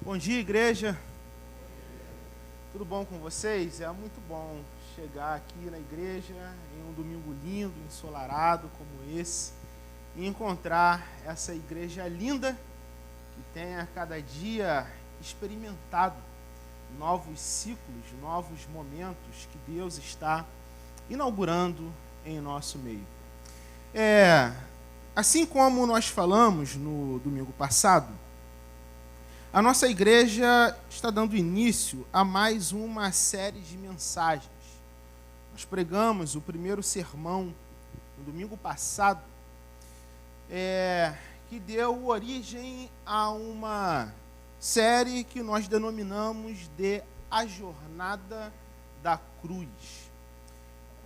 Bom dia, igreja. Tudo bom com vocês? É muito bom chegar aqui na igreja em um domingo lindo, ensolarado como esse, e encontrar essa igreja linda que tem a cada dia experimentado novos ciclos, novos momentos que Deus está inaugurando em nosso meio. Assim como nós falamos no domingo passado, a nossa igreja está dando início a mais uma série de mensagens. Nós pregamos o primeiro sermão no domingo passado, que deu origem a uma série que nós denominamos de A Jornada da Cruz.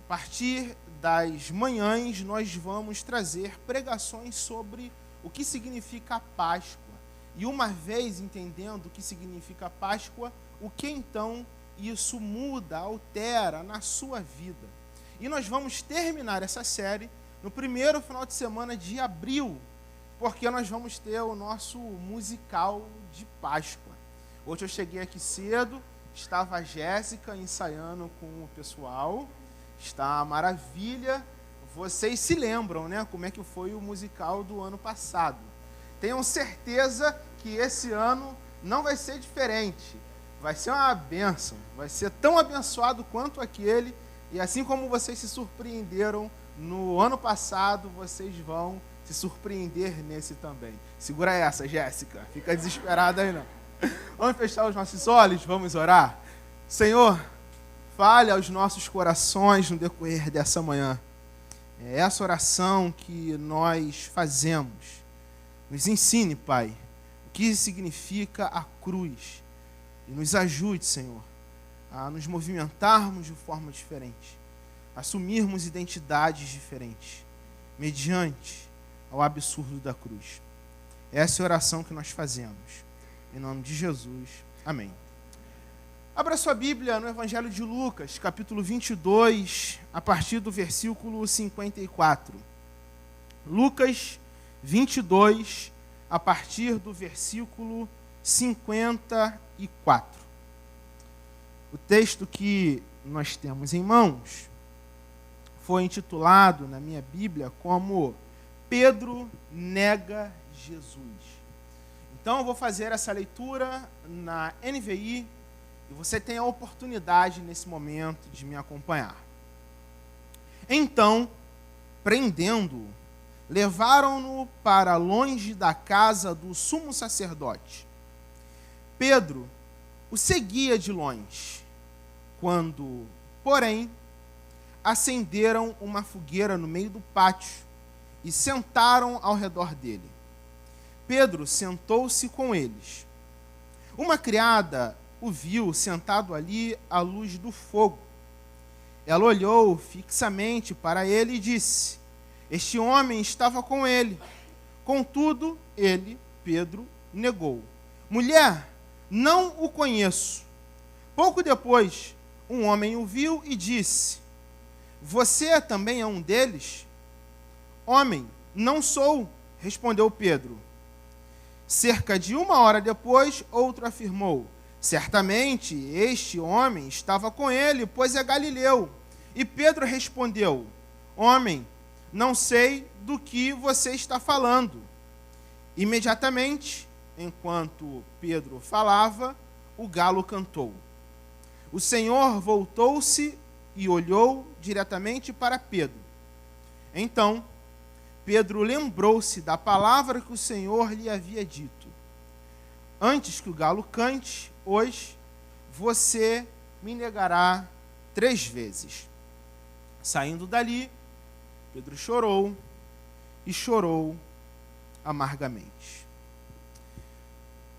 A partir das manhãs, nós vamos trazer pregações sobre o que significa a Páscoa. E uma vez entendendo o que significa a Páscoa, o que então isso muda, altera na sua vida. E nós vamos terminar essa série no primeiro final de semana de abril, porque nós vamos ter o nosso musical de Páscoa. Hoje eu cheguei aqui cedo, estava a Jéssica ensaiando com o pessoal, está maravilha. Vocês se lembram, né, como é que foi o musical do ano passado. Tenham certeza que esse ano não vai ser diferente. Vai ser uma bênção, vai ser tão abençoado quanto aquele. E assim como vocês se surpreenderam no ano passado, vocês vão se surpreender nesse também. Segura essa, Jéssica. Fica desesperada aí não. Vamos fechar os nossos olhos, vamos orar. Senhor, fale aos nossos corações no decorrer dessa manhã. É essa oração que nós fazemos. Nos ensine, Pai, o que significa a cruz. E nos ajude, Senhor, a nos movimentarmos de forma diferente, assumirmos identidades diferentes, mediante ao absurdo da cruz. Essa é a oração que nós fazemos. Em nome de Jesus. Amém. Abra sua Bíblia no Evangelho de Lucas, capítulo 22, a partir do versículo 54. Lucas 22, a partir do versículo 54. O texto que nós temos em mãos foi intitulado na minha Bíblia como Pedro nega Jesus. Então eu vou fazer essa leitura na NVI e você tem a oportunidade nesse momento de me acompanhar. Então, prendendo-o, levaram-no para longe da casa do sumo sacerdote. Pedro o seguia de longe, quando, porém, acenderam uma fogueira no meio do pátio e sentaram ao redor dele. Pedro sentou-se com eles. Uma criada o viu sentado ali à luz do fogo. Ela olhou fixamente para ele e disse: Este homem estava com ele. Contudo, ele, Pedro, negou. Mulher, não o conheço. Pouco depois, um homem o viu e disse: Você também é um deles? Homem, não sou, respondeu Pedro. Cerca de 1 hora depois, outro afirmou: Certamente este homem estava com ele, pois é galileu. E Pedro respondeu: Homem, não sei do que você está falando. Imediatamente, enquanto Pedro falava, o galo cantou. O Senhor voltou-se e olhou diretamente para Pedro. Então, Pedro lembrou-se da palavra que o Senhor lhe havia dito: Antes que o galo cante, hoje, você me negará 3 vezes. Saindo dali, Pedro chorou e chorou amargamente.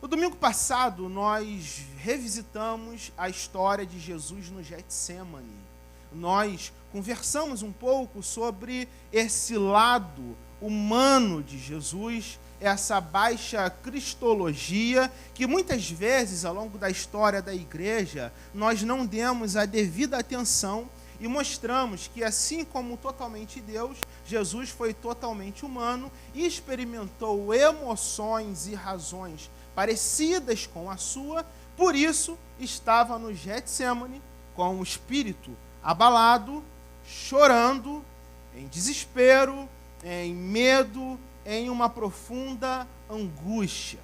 No domingo passado, nós revisitamos a história de Jesus no Getsemane. Nós conversamos um pouco sobre esse lado humano de Jesus, essa baixa cristologia que muitas vezes, ao longo da história da igreja, nós não demos a devida atenção e mostramos que, assim como totalmente Deus, Jesus foi totalmente humano e experimentou emoções e razões parecidas com a sua, por isso estava no Getsêmani com o espírito abalado, chorando, em desespero, em medo, em uma profunda angústia.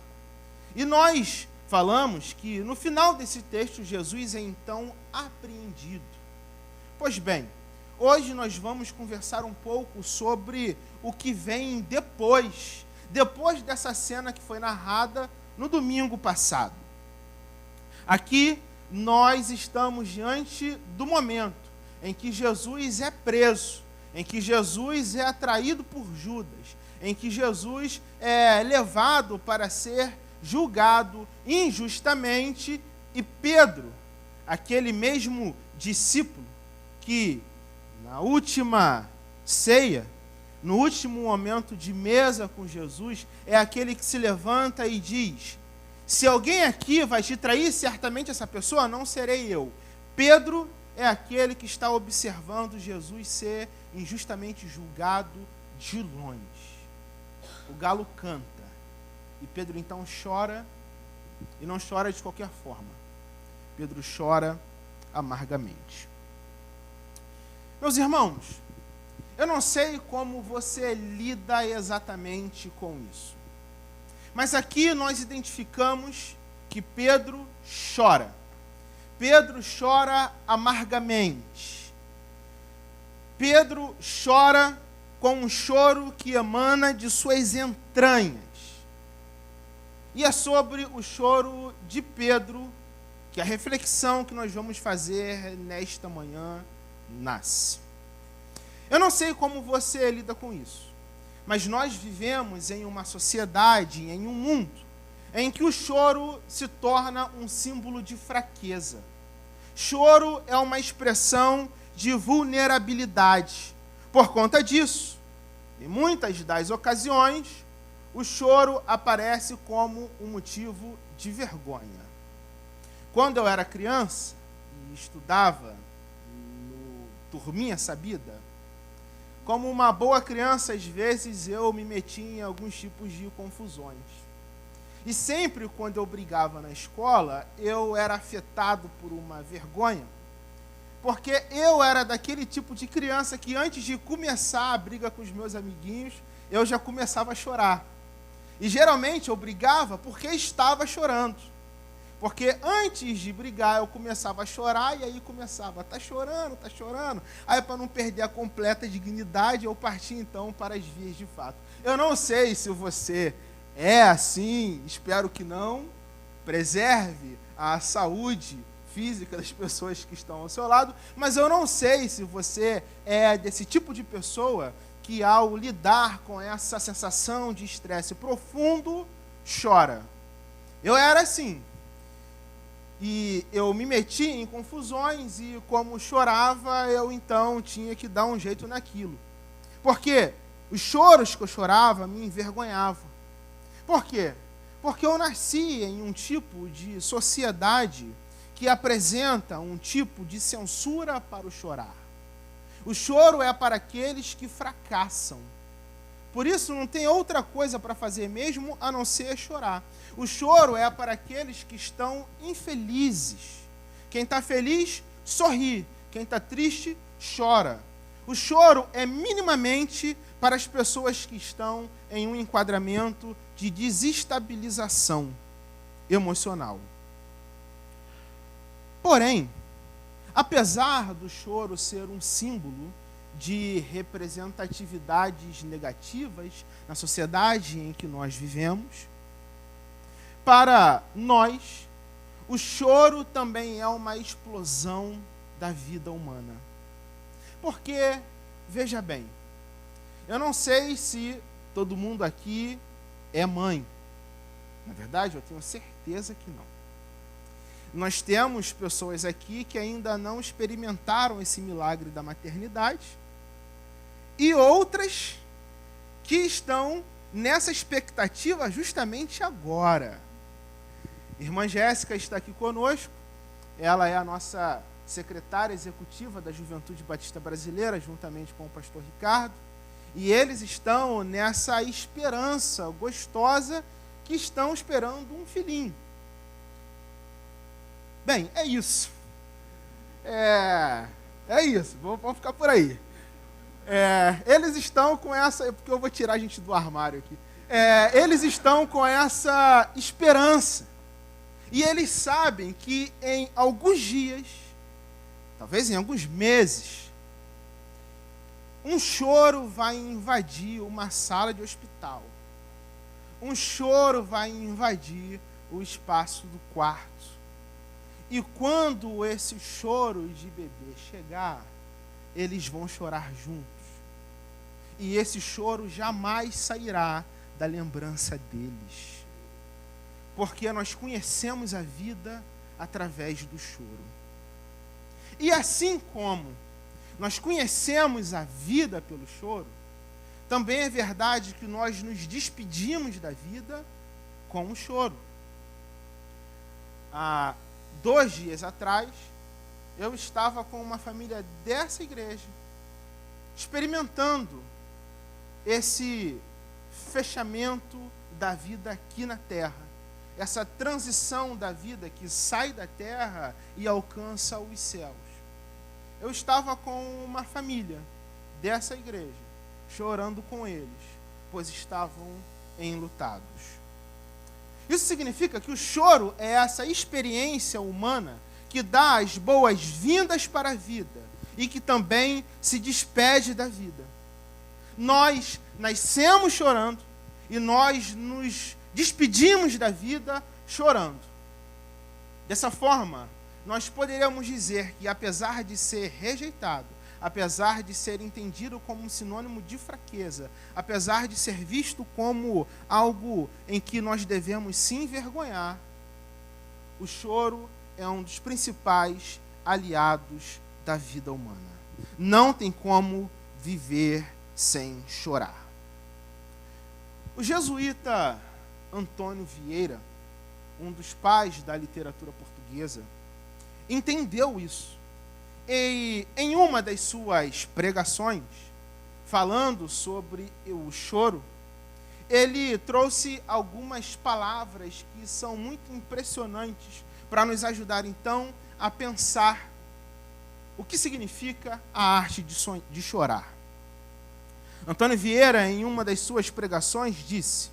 E nós falamos que no final desse texto Jesus é então apreendido. Pois bem, hoje nós vamos conversar um pouco sobre o que vem depois dessa cena que foi narrada no domingo passado. Aqui nós estamos diante do momento em que Jesus é preso, em que Jesus é atraído por Judas, em que Jesus é levado para ser julgado injustamente, e Pedro, aquele mesmo discípulo que na última ceia, no último momento de mesa com Jesus, é aquele que se levanta e diz: se alguém aqui vai te trair, certamente essa pessoa não serei eu. Pedro é aquele que está observando Jesus ser injustamente julgado de longe. O galo canta, e Pedro então chora, e não chora de qualquer forma. Pedro chora amargamente. Meus irmãos, eu não sei como você lida exatamente com isso, mas aqui nós identificamos que Pedro chora. Pedro chora amargamente. Pedro chora com um choro que emana de suas entranhas. E é sobre o choro de Pedro que a reflexão que nós vamos fazer nesta manhã nasce. Eu não sei como você lida com isso, mas nós vivemos em uma sociedade, em um mundo, em que o choro se torna um símbolo de fraqueza. Choro é uma expressão de vulnerabilidade. Por conta disso, em muitas das ocasiões, o choro aparece como um motivo de vergonha. Quando eu era criança e estudava no Turminha Sabida, como uma boa criança, às vezes eu me metia em alguns tipos de confusões. E sempre quando eu brigava na escola, eu era afetado por uma vergonha, porque eu era daquele tipo de criança que antes de começar a briga com os meus amiguinhos, eu já começava a chorar. E geralmente eu brigava porque estava chorando. Porque antes de brigar eu começava a chorar, e aí começava, tá chorando. Aí, para não perder a completa dignidade, eu partia então para as vias de fato. Eu não sei se você é assim, espero que não. Preserve a saúde física das pessoas que estão ao seu lado, mas eu não sei se você é desse tipo de pessoa que, ao lidar com essa sensação de estresse profundo, chora. Eu era assim. E eu me meti em confusões, e como chorava, eu então tinha que dar um jeito naquilo. Porque os choros que eu chorava me envergonhavam. Por quê? Porque eu nasci em um tipo de sociedade que apresenta um tipo de censura para o chorar. O choro é para aqueles que fracassam. Por isso não tem outra coisa para fazer mesmo a não ser chorar. O choro é para aqueles que estão infelizes. Quem está feliz, sorri. Quem está triste, chora. O choro é minimamente para as pessoas que estão em um enquadramento de desestabilização emocional. Porém, apesar do choro ser um símbolo de representatividades negativas na sociedade em que nós vivemos, para nós, o choro também é uma explosão da vida humana. Porque, veja bem, eu não sei se todo mundo aqui é mãe. Na verdade, eu tenho certeza que não. Nós temos pessoas aqui que ainda não experimentaram esse milagre da maternidade, e outras que estão nessa expectativa justamente agora. Irmã Jéssica está aqui conosco, ela é a nossa secretária executiva da Juventude Batista Brasileira, juntamente com o pastor Ricardo, e eles estão nessa esperança gostosa que estão esperando um filhinho. Bem, é isso. É isso, vamos ficar por aí. Eles estão com essa... Porque eu vou tirar a gente do armário aqui. Eles estão com essa esperança. E eles sabem que em alguns dias, talvez em alguns meses, um choro vai invadir uma sala de hospital. Um choro vai invadir o espaço do quarto. E quando esse choro de bebê chegar, eles vão chorar juntos. E esse choro jamais sairá da lembrança deles. Porque nós conhecemos a vida através do choro. E assim como nós conhecemos a vida pelo choro, também é verdade que nós nos despedimos da vida com o choro. Há 2 dias atrás, eu estava com uma família dessa igreja, experimentando esse fechamento da vida aqui na terra, essa transição da vida que sai da terra e alcança os céus. Eu estava com uma família dessa igreja, chorando com eles, pois estavam enlutados. Isso significa que o choro é essa experiência humana que dá as boas-vindas para a vida e que também se despede da vida. Nós nascemos chorando e nós nos despedimos da vida chorando. Dessa forma, nós poderíamos dizer que, apesar de ser rejeitado, apesar de ser entendido como um sinônimo de fraqueza, apesar de ser visto como algo em que nós devemos se envergonhar, o choro é um dos principais aliados da vida humana. Não tem como viver sem chorar. O jesuíta Antônio Vieira, um dos pais da literatura portuguesa, entendeu isso. E em uma das suas pregações, falando sobre o choro, ele trouxe algumas palavras que são muito impressionantes para nos ajudar, então, a pensar o que significa a arte de chorar. Antônio Vieira, em uma das suas pregações, disse: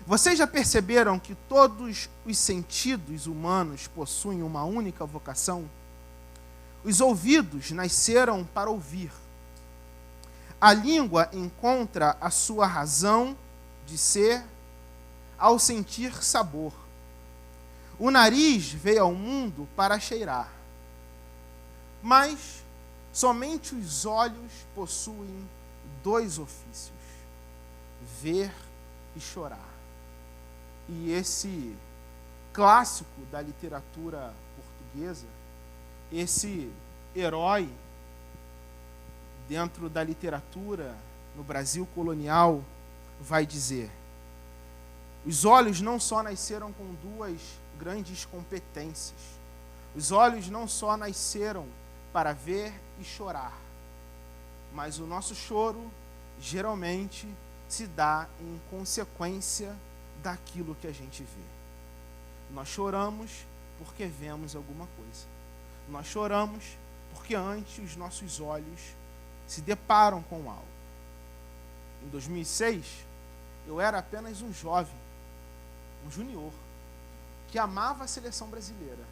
vocês já perceberam que todos os sentidos humanos possuem uma única vocação? Os ouvidos nasceram para ouvir. A língua encontra a sua razão de ser ao sentir sabor. O nariz veio ao mundo para cheirar. Mas somente os olhos possuem 2 ofícios: ver e chorar. E esse clássico da literatura portuguesa, esse herói dentro da literatura no Brasil colonial, vai dizer: os olhos não só nasceram com 2 grandes competências, os olhos não só nasceram para ver e chorar, mas o nosso choro geralmente se dá em consequência daquilo que a gente vê. Nós choramos porque vemos alguma coisa. Nós choramos porque antes os nossos olhos se deparam com algo. Em 2006, eu era apenas um jovem, um junior, que amava a seleção brasileira.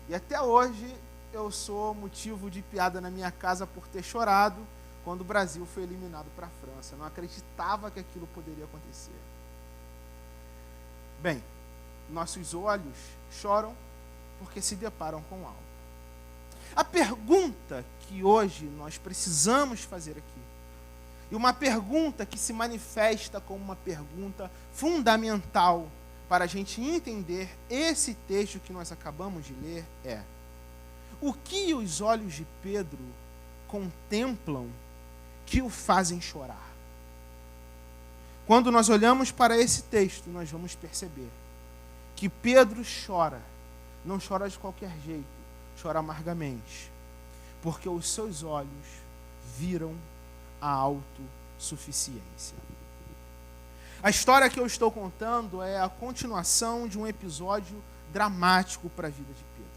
E até hoje eu sou motivo de piada na minha casa por ter chorado quando o Brasil foi eliminado para a França. Eu não acreditava que aquilo poderia acontecer. Bem, nossos olhos choram porque se deparam com algo. A pergunta que hoje nós precisamos fazer aqui, e uma pergunta que se manifesta como uma pergunta fundamental para a gente entender esse texto que nós acabamos de ler, é: o que os olhos de Pedro contemplam que o fazem chorar? Quando nós olhamos para esse texto, nós vamos perceber que Pedro chora, não chora de qualquer jeito, chora amargamente, porque os seus olhos viram a autossuficiência. A história que eu estou contando é a continuação de um episódio dramático para a vida de Pedro.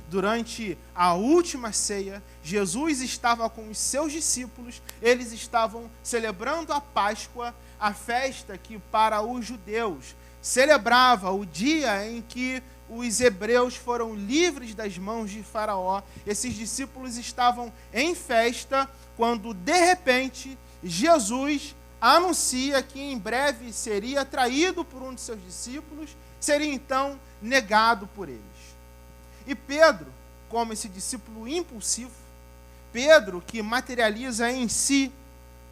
Durante a última ceia, Jesus estava com os seus discípulos, eles estavam celebrando a Páscoa, a festa que para os judeus celebrava o dia em que os hebreus foram livres das mãos de Faraó. Esses discípulos estavam em festa quando, de repente, Jesus anuncia que em breve seria traído por um de seus discípulos, seria então negado por eles. E Pedro, como esse discípulo impulsivo, Pedro que materializa em si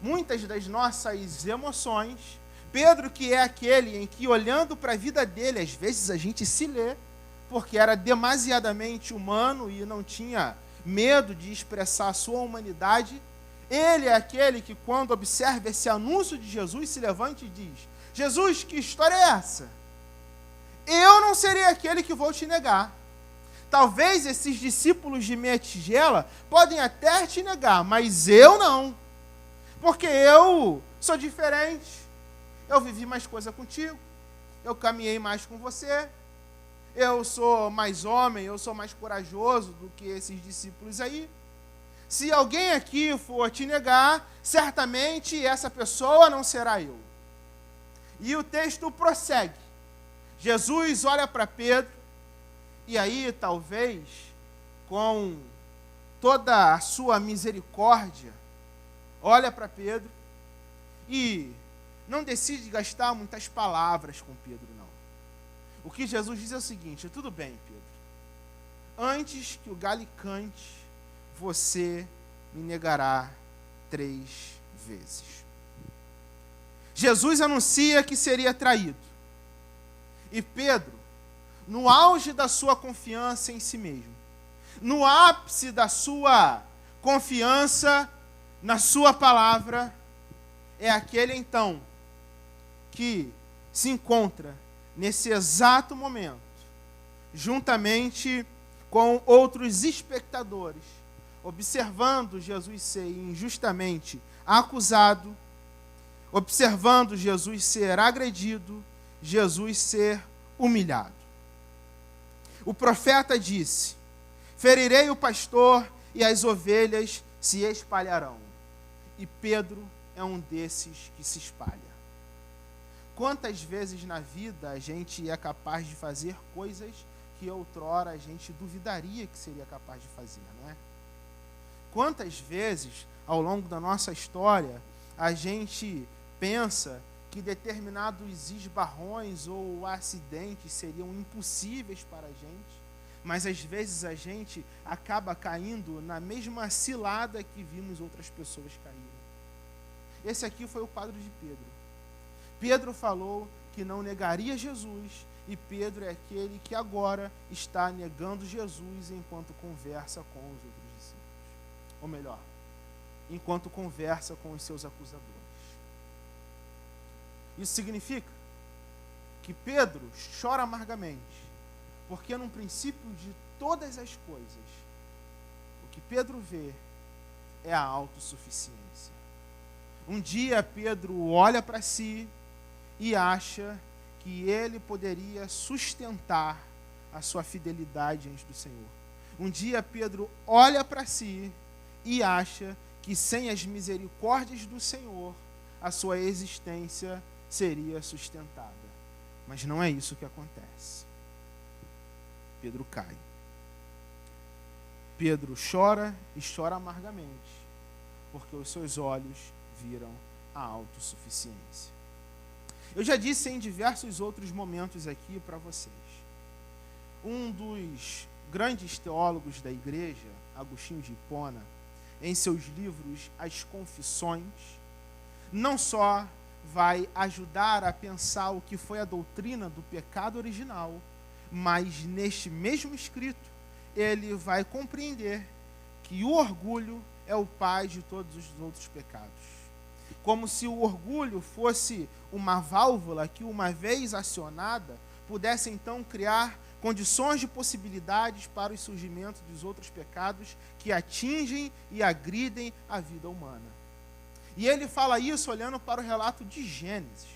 muitas das nossas emoções, Pedro que é aquele em que, olhando para a vida dele, às vezes a gente se lê, porque era demasiadamente humano e não tinha medo de expressar a sua humanidade. Ele é aquele que, quando observa esse anúncio de Jesus, se levanta e diz: Jesus, que história é essa? Eu não serei aquele que vou te negar. Talvez esses discípulos de meia tigela podem até te negar, mas eu não. Porque eu sou diferente. Eu vivi mais coisa contigo. Eu caminhei mais com você. Eu sou mais homem, eu sou mais corajoso do que esses discípulos aí. Se alguém aqui for te negar, certamente essa pessoa não será eu. E o texto prossegue. Jesus olha para Pedro, e aí talvez, com toda a sua misericórdia, olha para Pedro e não decide gastar muitas palavras com Pedro, não. O que Jesus diz é o seguinte: tudo bem, Pedro, antes que o galo cante, você me negará 3 vezes. Jesus anuncia que seria traído. E Pedro, no auge da sua confiança em si mesmo, no ápice da sua confiança na sua palavra, é aquele então que se encontra nesse exato momento, juntamente com outros espectadores, observando Jesus ser injustamente acusado, observando Jesus ser agredido, Jesus ser humilhado. O profeta disse: ferirei o pastor e as ovelhas se espalharão. E Pedro é um desses que se espalha. Quantas vezes na vida a gente é capaz de fazer coisas que outrora a gente duvidaria que seria capaz de fazer, não é? Quantas vezes, ao longo da nossa história, a gente pensa que determinados esbarrões ou acidentes seriam impossíveis para a gente, mas às vezes a gente acaba caindo na mesma cilada que vimos outras pessoas caírem. Esse aqui foi o quadro de Pedro. Pedro falou que não negaria Jesus, e Pedro é aquele que agora está negando Jesus enquanto conversa com os outros discípulos. Ou melhor, enquanto conversa com os seus acusadores. Isso significa que Pedro chora amargamente, porque no princípio de todas as coisas, o que Pedro vê é a autossuficiência. Um dia Pedro olha para si e acha que ele poderia sustentar a sua fidelidade diante do Senhor. Um dia Pedro olha para si e acha que sem as misericórdias do Senhor, a sua existência seria sustentada. Mas não é isso que acontece. Pedro cai. Pedro chora e chora amargamente, porque os seus olhos viram a autossuficiência. Eu já disse em diversos outros momentos aqui para vocês. Um dos grandes teólogos da igreja, Agostinho de Hipona, em seus livros As Confissões, não só vai ajudar a pensar o que foi a doutrina do pecado original, mas neste mesmo escrito ele vai compreender que o orgulho é o pai de todos os outros pecados. Como se o orgulho fosse uma válvula que, uma vez acionada, pudesse então criar condições de possibilidades para o surgimento dos outros pecados que atingem e agridem a vida humana. E ele fala isso olhando para o relato de Gênesis.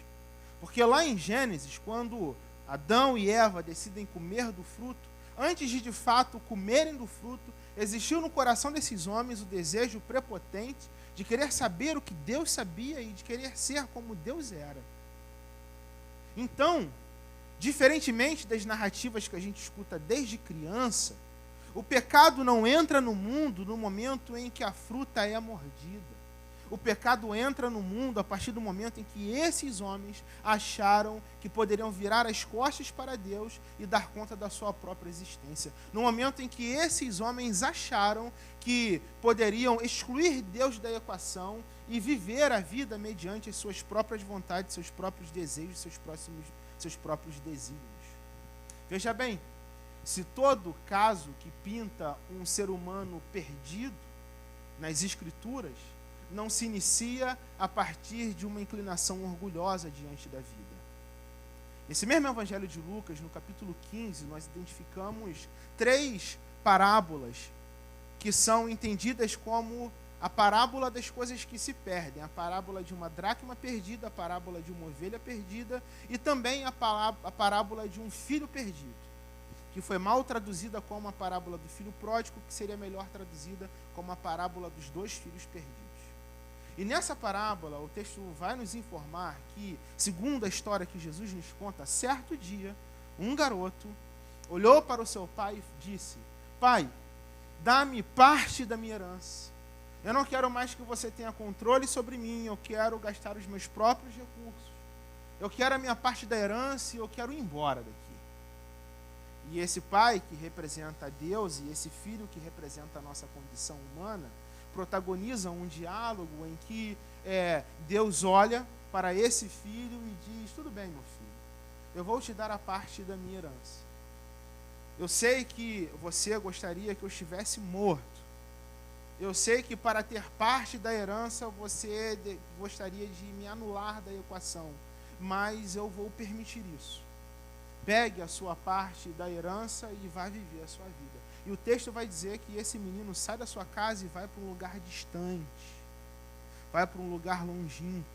Porque lá em Gênesis, quando Adão e Eva decidem comer do fruto, antes de fato comerem do fruto, existiu no coração desses homens o desejo prepotente de querer saber o que Deus sabia e de querer ser como Deus era. Então, diferentemente das narrativas que a gente escuta desde criança, o pecado não entra no mundo no momento em que a fruta é mordida. O pecado entra no mundo a partir do momento em que esses homens acharam que poderiam virar as costas para Deus e dar conta da sua própria existência. No momento em que esses homens acharam que poderiam excluir Deus da equação e viver a vida mediante as suas próprias vontades, seus próprios desejos, seus próprios desígnios. Veja bem, se todo caso que pinta um ser humano perdido nas Escrituras não se inicia a partir de uma inclinação orgulhosa diante da vida. Nesse mesmo Evangelho de Lucas, no capítulo 15, nós identificamos 3 parábolas que são entendidas como a parábola das coisas que se perdem, a parábola de uma dracma perdida, a parábola de uma ovelha perdida e também a parábola de um filho perdido, que foi mal traduzida como a parábola do filho pródigo, que seria melhor traduzida como a parábola dos 2 filhos perdidos. E nessa parábola, o texto vai nos informar que, segundo a história que Jesus nos conta, certo dia, um garoto olhou para o seu pai e disse: Pai, dá-me parte da minha herança. Eu não quero mais que você tenha controle sobre mim, eu quero gastar os meus próprios recursos. Eu quero a minha parte da herança e eu quero ir embora daqui. E esse pai que representa Deus e esse filho que representa a nossa condição humana, protagonizam um diálogo em que Deus olha para esse filho e diz: tudo bem, meu filho, eu vou te dar a parte da minha herança. Eu sei que você gostaria que eu estivesse morto. Eu sei que para ter parte da herança você gostaria de me anular da equação, mas eu vou permitir isso. Pegue a sua parte da herança e vá viver a sua vida. E o texto vai dizer que esse menino sai da sua casa e vai para um lugar distante, vai para um lugar longínquo,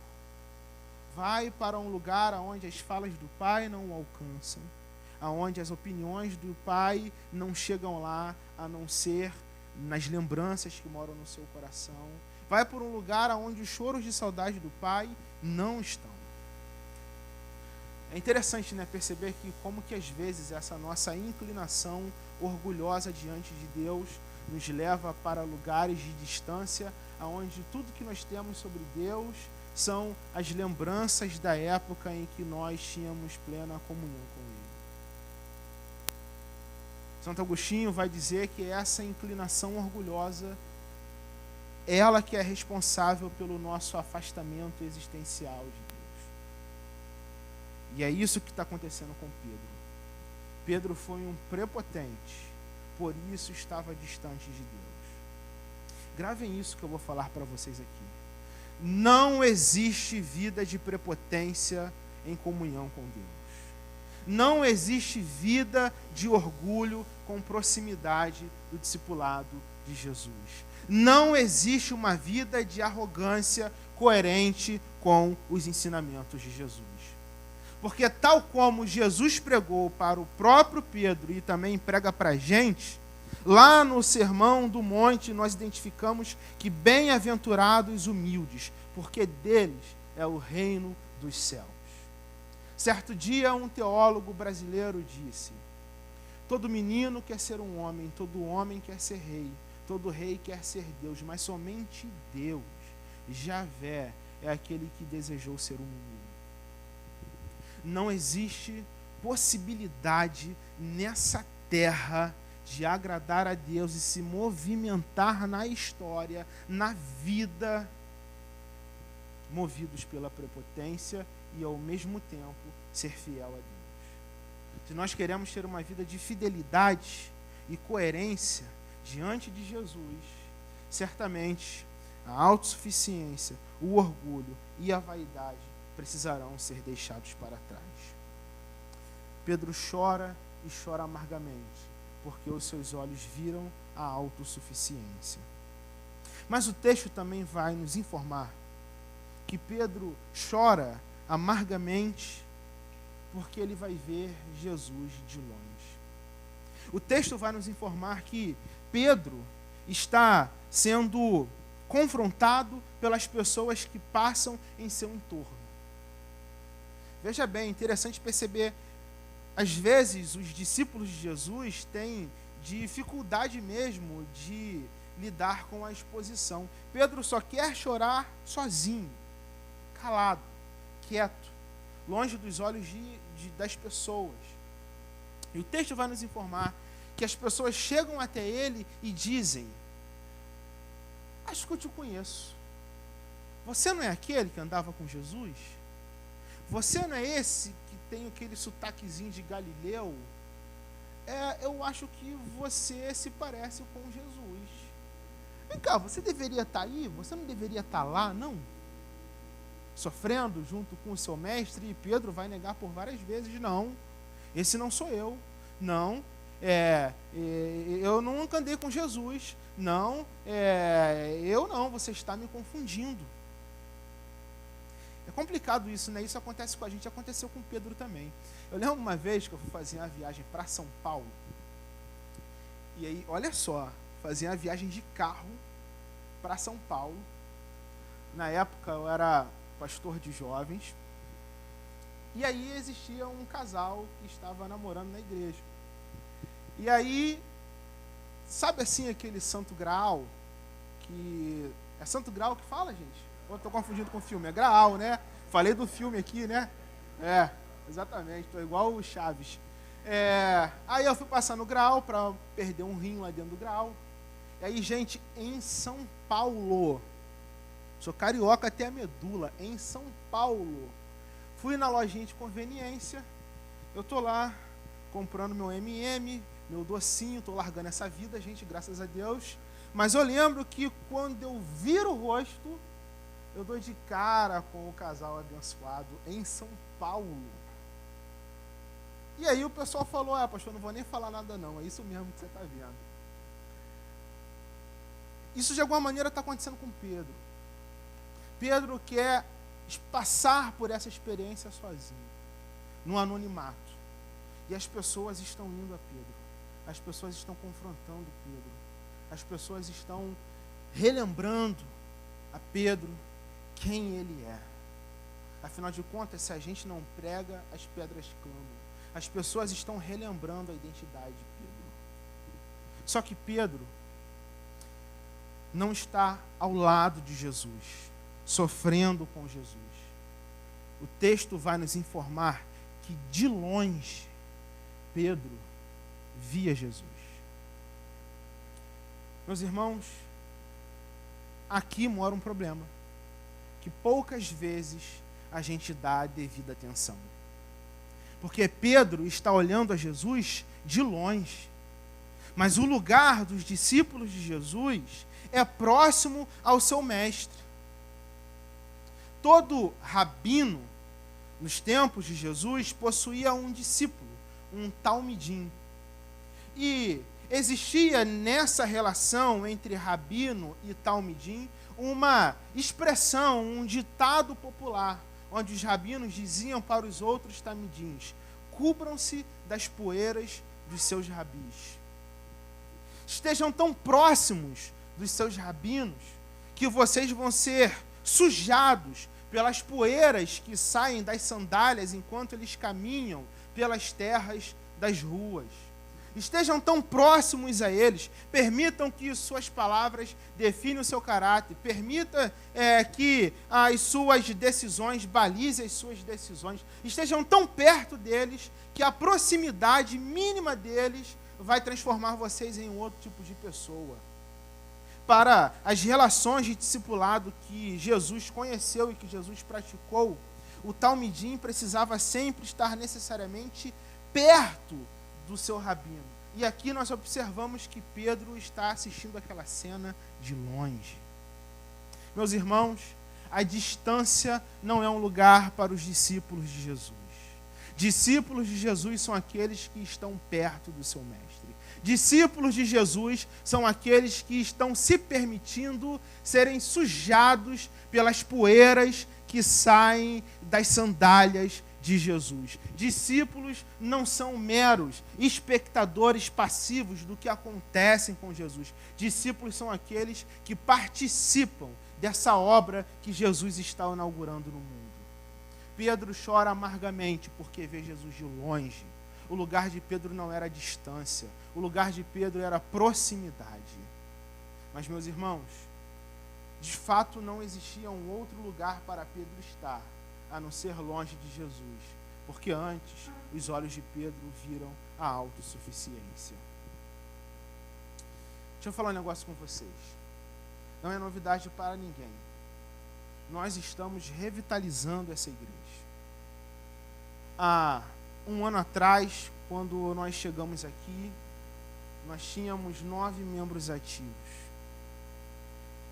vai para um lugar onde as falas do pai não o alcançam, onde as opiniões do pai não chegam lá, a não ser nas lembranças que moram no seu coração. Vai para um lugar onde os choros de saudade do pai não estão. É interessante, né, perceber que como que às vezes essa nossa inclinação orgulhosa diante de Deus nos leva para lugares de distância, onde tudo que nós temos sobre Deus são as lembranças da época em que nós tínhamos plena comunhão com Ele. Santo Agostinho vai dizer que essa inclinação orgulhosa, ela que é responsável pelo nosso afastamento existencial de Deus. E é isso que está acontecendo com Pedro. Pedro foi um prepotente, por isso estava distante de Deus. Gravem isso que eu vou falar para vocês aqui. Não existe vida de prepotência em comunhão com Deus. Não existe vida de orgulho com proximidade do discipulado de Jesus. Não existe uma vida de arrogância coerente com os ensinamentos de Jesus. Porque tal como Jesus pregou para o próprio Pedro e também prega para a gente, lá no Sermão do Monte nós identificamos que bem-aventurados os humildes, porque deles é o reino dos céus. Certo dia um teólogo brasileiro disse: todo menino quer ser um homem, todo homem quer ser rei, todo rei quer ser Deus, mas somente Deus, Javé, é aquele que desejou ser um menino. Não existe possibilidade nessa terra de agradar a Deus e se movimentar na história, na vida, movidos pela prepotência e ao mesmo tempo ser fiel a Deus. Se nós queremos ter uma vida de fidelidade e coerência diante de Jesus, certamente a autossuficiência, o orgulho e a vaidade precisarão ser deixados para trás. Pedro chora e chora amargamente, porque os seus olhos viram a autossuficiência. Mas o texto também vai nos informar que Pedro chora amargamente, porque ele vai ver Jesus de longe. O texto vai nos informar que Pedro está sendo confrontado pelas pessoas que passam em seu entorno. Veja bem, interessante perceber, às vezes os discípulos de Jesus têm dificuldade mesmo de lidar com a exposição. Pedro só quer chorar sozinho, calado, quieto, longe dos olhos das pessoas. E o texto vai nos informar que as pessoas chegam até ele e dizem: acho que eu te conheço. Você não é aquele que andava com Jesus? Você não é esse que tem aquele sotaquezinho de Galileu? Eu acho que você se parece com Jesus. Vem cá, você deveria estar aí? Você não deveria estar lá, não? Sofrendo junto com o seu mestre, e Pedro vai negar por várias vezes: não, esse não sou eu. Não, eu nunca andei com Jesus. Não, eu não, você está me confundindo. É complicado isso, né? Isso acontece com a gente, aconteceu com Pedro também. Eu lembro uma vez que eu fui fazer uma viagem para São Paulo. E aí, olha só, fazia uma viagem de carro para São Paulo. Na época eu era pastor de jovens. E aí existia um casal que estava namorando na igreja. E aí, sabe assim aquele Santo Graal? Que é Santo Graal que fala, gente? Ou estou confundindo com o filme? É Graal, né? Falei do filme aqui, né? Exatamente, estou igual o Chaves. Aí eu fui passar no Graal para perder um rim lá dentro do Graal. E aí, gente, em São Paulo, sou carioca até a medula, em São Paulo, fui na lojinha de conveniência, eu tô lá comprando meu M&M, meu docinho, tô largando essa vida, gente, graças a Deus. Mas eu lembro que quando eu viro o rosto, eu dou de cara com o casal abençoado em São Paulo. E aí o pessoal falou: pastor, não vou nem falar nada não, é isso mesmo que você está vendo. Isso de alguma maneira está acontecendo com Pedro. Pedro quer passar por essa experiência sozinho, no anonimato. E as pessoas estão indo a Pedro. As pessoas estão confrontando Pedro. As pessoas estão relembrando a Pedro quem ele é. Afinal de contas, se a gente não prega, as pedras clamam. As pessoas estão relembrando a identidade de Pedro. Só que Pedro não está ao lado de Jesus, sofrendo com Jesus. O texto vai nos informar que de longe Pedro via Jesus. Meus irmãos, aqui mora um problema que poucas vezes a gente dá a devida atenção. Porque Pedro está olhando a Jesus de longe. Mas o lugar dos discípulos de Jesus é próximo ao seu mestre. Todo rabino, nos tempos de Jesus, possuía um discípulo, um talmidim. E existia nessa relação entre rabino e talmidim uma expressão, um ditado popular, onde os rabinos diziam para os outros talmidins: cubram-se das poeiras dos seus rabis. Estejam tão próximos dos seus rabinos que vocês vão ser sujados pelas poeiras que saem das sandálias enquanto eles caminham pelas terras das ruas. Estejam tão próximos a eles, permitam que suas palavras definem o seu caráter, permita que as suas decisões balizem as suas decisões, estejam tão perto deles que a proximidade mínima deles vai transformar vocês em outro tipo de pessoa. Para as relações de discipulado que Jesus conheceu e que Jesus praticou, o talmidim precisava sempre estar necessariamente perto do seu rabino. E aqui nós observamos que Pedro está assistindo aquela cena de longe. Meus irmãos, a distância não é um lugar para os discípulos de Jesus. Discípulos de Jesus são aqueles que estão perto do seu mestre. Discípulos de Jesus são aqueles que estão se permitindo serem sujados pelas poeiras que saem das sandálias de Jesus. Discípulos não são meros espectadores passivos do que acontece com Jesus. Discípulos são aqueles que participam dessa obra que Jesus está inaugurando no mundo. Pedro chora amargamente porque vê Jesus de longe. O lugar de Pedro não era distância, o lugar de Pedro era proximidade. Mas, meus irmãos, de fato não existia um outro lugar para Pedro estar, a não ser longe de Jesus, porque antes os olhos de Pedro viram a autossuficiência. Deixa eu falar um negócio com vocês. Não é novidade para ninguém. Nós estamos revitalizando essa igreja. Há um ano atrás, quando nós chegamos aqui, nós tínhamos 9 membros ativos.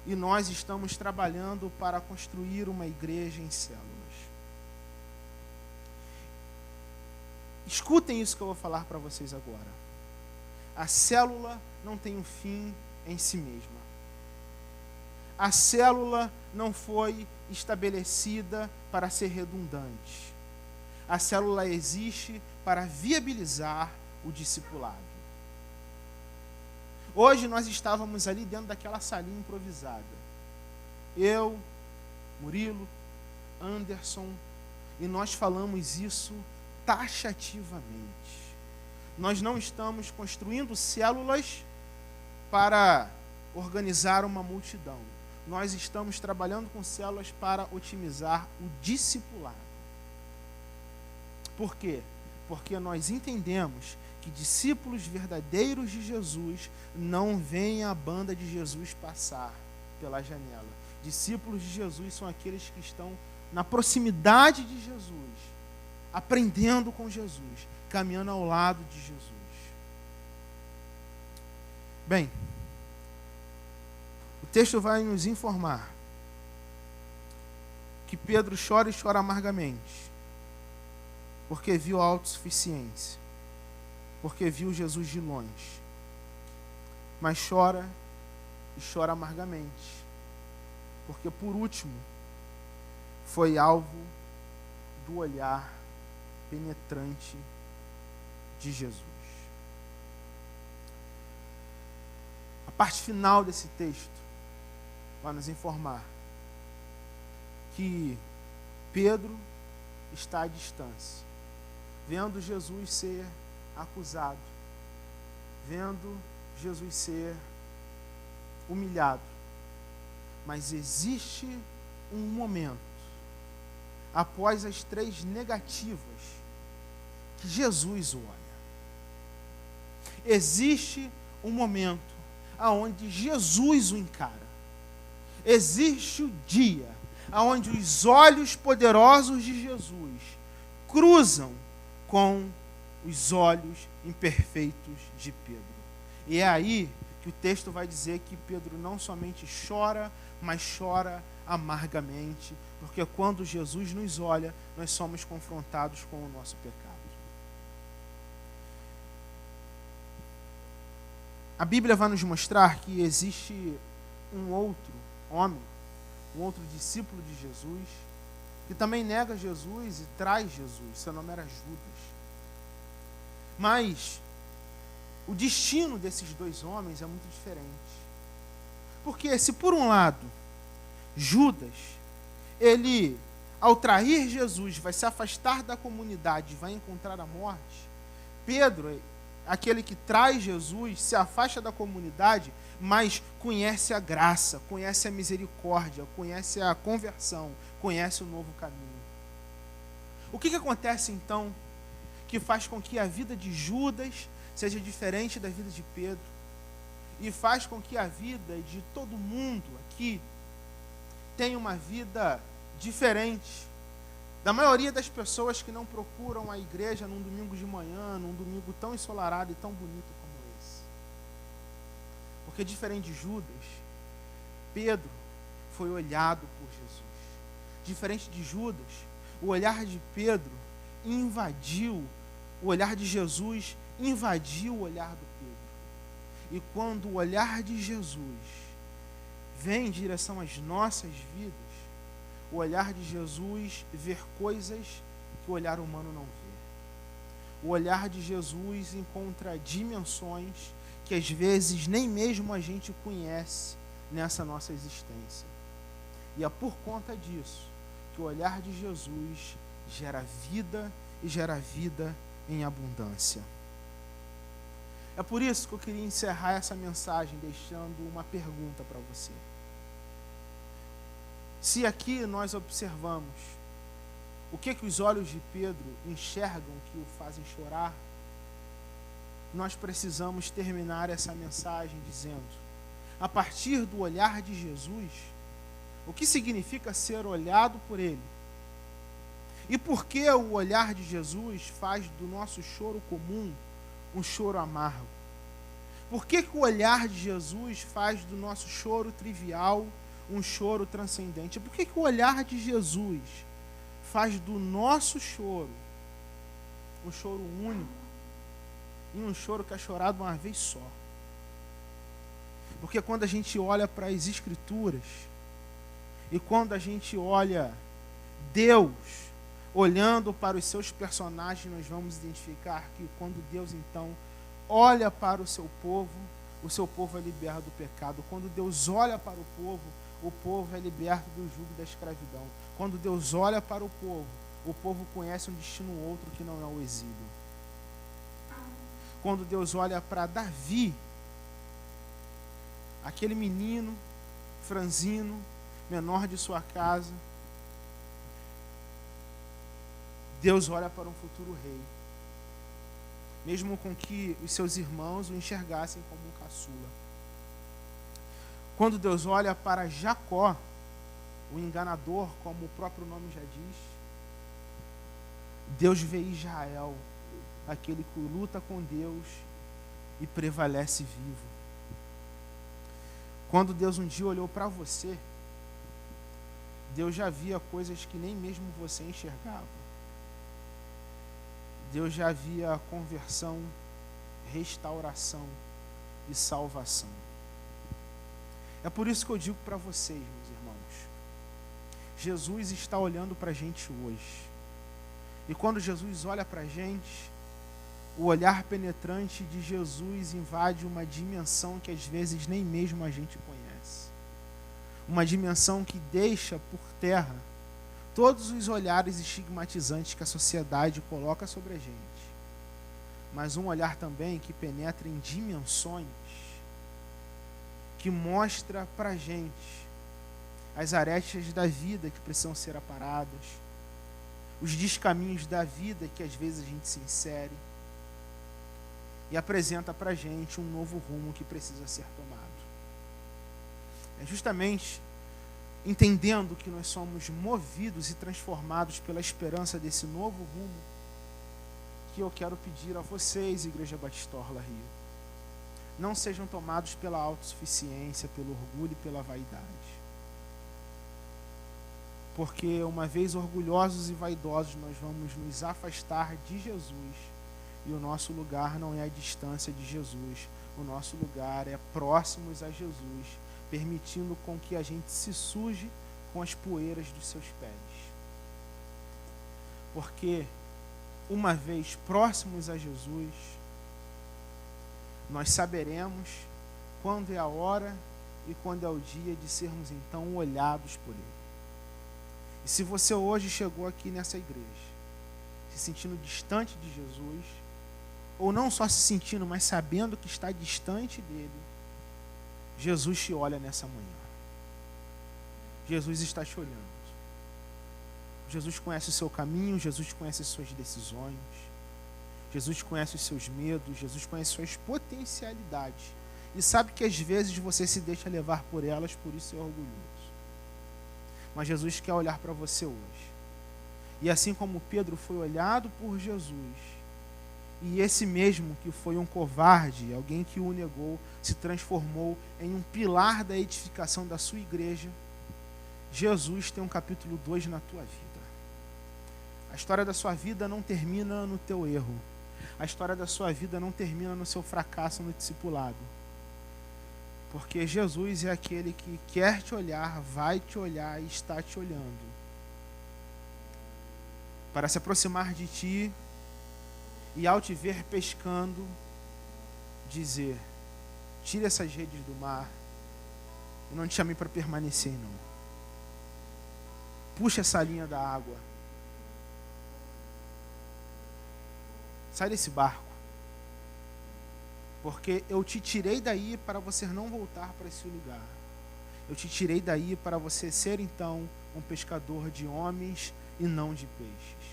E nós estamos trabalhando para construir uma igreja em células. Escutem isso que eu vou falar para vocês agora. A célula não tem um fim em si mesma. A célula não foi estabelecida para ser redundante. A célula existe para viabilizar o discipulado. Hoje nós estávamos ali dentro daquela salinha improvisada. Eu, Murilo, Anderson, e nós falamos isso taxativamente. Nós não estamos construindo células para organizar uma multidão. Nós estamos trabalhando com células para otimizar o discipulado. Por quê? Porque nós entendemos que discípulos verdadeiros de Jesus não veem a banda de Jesus passar pela janela. Discípulos de Jesus são aqueles que estão na proximidade de Jesus, aprendendo com Jesus, caminhando ao lado de Jesus. Bem, o texto vai nos informar que Pedro chora e chora amargamente, porque viu a autossuficiência, porque viu Jesus de longe. Mas chora e chora amargamente, porque por último foi alvo do olhar penetrante de Jesus. A parte final desse texto vai nos informar que Pedro está à distância, vendo Jesus ser acusado, vendo Jesus ser humilhado. Mas existe um momento, após as 3 negativas, que Jesus olha. Existe um momento aonde Jesus o encara. Existe o dia aonde os olhos poderosos de Jesus cruzam com os olhos imperfeitos de Pedro. E é aí que o texto vai dizer que Pedro não somente chora, mas chora amargamente, porque quando Jesus nos olha, nós somos confrontados com o nosso pecado. A Bíblia vai nos mostrar que existe um outro homem, um outro discípulo de Jesus, que também nega Jesus e traz Jesus. Seu nome era Judas. Mas o destino desses 2 homens é muito diferente. Porque se por um lado, Judas, ele, ao trair Jesus, vai se afastar da comunidade, vai encontrar a morte, Pedro, aquele que traz Jesus, se afasta da comunidade, mas conhece a graça, conhece a misericórdia, conhece a conversão, conhece o novo caminho. O que acontece então que faz com que a vida de Judas seja diferente da vida de Pedro e faz com que a vida de todo mundo aqui tenha uma vida diferente da maioria das pessoas que não procuram a igreja num domingo de manhã, num domingo tão ensolarado e tão bonito como esse? Porque diferente de Judas, Pedro foi olhado por Jesus. Diferente de Judas, o olhar de Pedro invadiu, o olhar de Jesus invadiu o olhar do Pedro. E quando o olhar de Jesus vem em direção às nossas vidas, O olhar de Jesus vê coisas que o olhar humano não vê. O olhar de Jesus encontra dimensões que às vezes nem mesmo a gente conhece nessa nossa existência. E é por conta disso que o olhar de Jesus gera vida e gera vida em abundância. É por isso que eu queria encerrar essa mensagem deixando uma pergunta para você. Se aqui nós observamos o que os olhos de Pedro enxergam que o fazem chorar, nós precisamos terminar essa mensagem dizendo, a partir do olhar de Jesus, o que significa ser olhado por Ele? E por que o olhar de Jesus faz do nosso choro comum um choro amargo? Por que o olhar de Jesus faz do nosso choro trivial um choro transcendente? Por que o olhar de Jesus faz do nosso choro um choro único e um choro que é chorado uma vez só? Porque quando a gente olha para as Escrituras e quando a gente olha Deus olhando para os seus personagens, nós vamos identificar que quando Deus então olha para o seu povo é liberto do pecado. Quando Deus olha para o povo é liberto do jugo da escravidão. Quando Deus olha para o povo conhece um destino outro que não é o exílio. Quando Deus olha para Davi, aquele menino franzino, menor de sua casa, Deus olha para um futuro rei, mesmo com que os seus irmãos o enxergassem como um caçula. Quando Deus olha para Jacó, o enganador, como o próprio nome já diz, Deus vê Israel, aquele que luta com Deus e prevalece vivo. Quando Deus um dia olhou para você, Deus já via coisas que nem mesmo você enxergava. Deus já via conversão, restauração e salvação. É por isso que eu digo para vocês, meus irmãos, Jesus está olhando para a gente hoje. E quando Jesus olha para a gente, o olhar penetrante de Jesus invade uma dimensão que às vezes nem mesmo a gente conhece. Uma dimensão que deixa por terra todos os olhares estigmatizantes que a sociedade coloca sobre a gente. Mas um olhar também que penetra em dimensões que mostra para a gente as arestas da vida que precisam ser aparadas, os descaminhos da vida que às vezes a gente se insere, e apresenta para a gente um novo rumo que precisa ser tomado. É justamente entendendo que nós somos movidos e transformados pela esperança desse novo rumo que eu quero pedir a vocês, Igreja Batista Orla Rio. Não sejam tomados pela autossuficiência, pelo orgulho e pela vaidade. Porque uma vez orgulhosos e vaidosos, nós vamos nos afastar de Jesus. E o nosso lugar não é a distância de Jesus. O nosso lugar é próximos a Jesus, permitindo com que a gente se suje com as poeiras dos seus pés. Porque, uma vez próximos a Jesus, nós saberemos quando é a hora e quando é o dia de sermos então olhados por Ele. E se você hoje chegou aqui nessa igreja, se sentindo distante de Jesus, ou não só se sentindo, mas sabendo que está distante dele, Jesus te olha nessa manhã. Jesus está te olhando. Jesus conhece o seu caminho, Jesus conhece as suas decisões, Jesus conhece os seus medos, Jesus conhece suas potencialidades. E sabe que às vezes você se deixa levar por elas, por isso é orgulhoso. Mas Jesus quer olhar para você hoje. E assim como Pedro foi olhado por Jesus, e esse mesmo que foi um covarde, alguém que o negou, se transformou em um pilar da edificação da sua igreja, Jesus tem um capítulo 2 na tua vida. A história da sua vida não termina no teu erro. A história da sua vida não termina no seu fracasso no discipulado. Porque Jesus é aquele que quer te olhar, vai te olhar e está te olhando. para se aproximar de ti e, ao te ver pescando, dizer: tire essas redes do mar, eu não te chamei para permanecer, não. Puxa essa linha da água, sai desse barco, porque eu te tirei daí para você não voltar para esse lugar. Eu te tirei daí para você ser então um pescador de homens e não de peixes.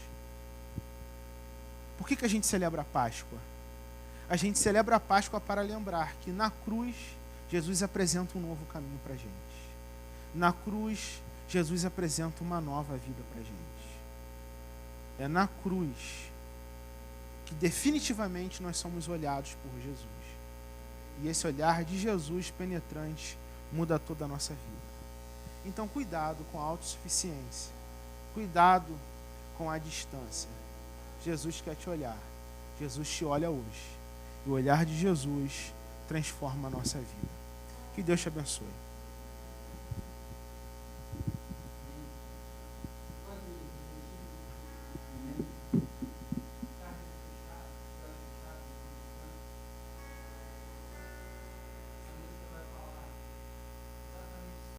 Por que a gente celebra a Páscoa? A gente celebra a Páscoa para lembrar que na cruz Jesus apresenta um novo caminho para a gente. Na cruz Jesus apresenta uma nova vida para a gente. É na cruz que definitivamente nós somos olhados por Jesus. E esse olhar de Jesus penetrante muda toda a nossa vida. Então, cuidado com a autossuficiência. Cuidado com a distância. Jesus quer te olhar. Jesus te olha hoje. E o olhar de Jesus transforma a nossa vida. Que Deus te abençoe.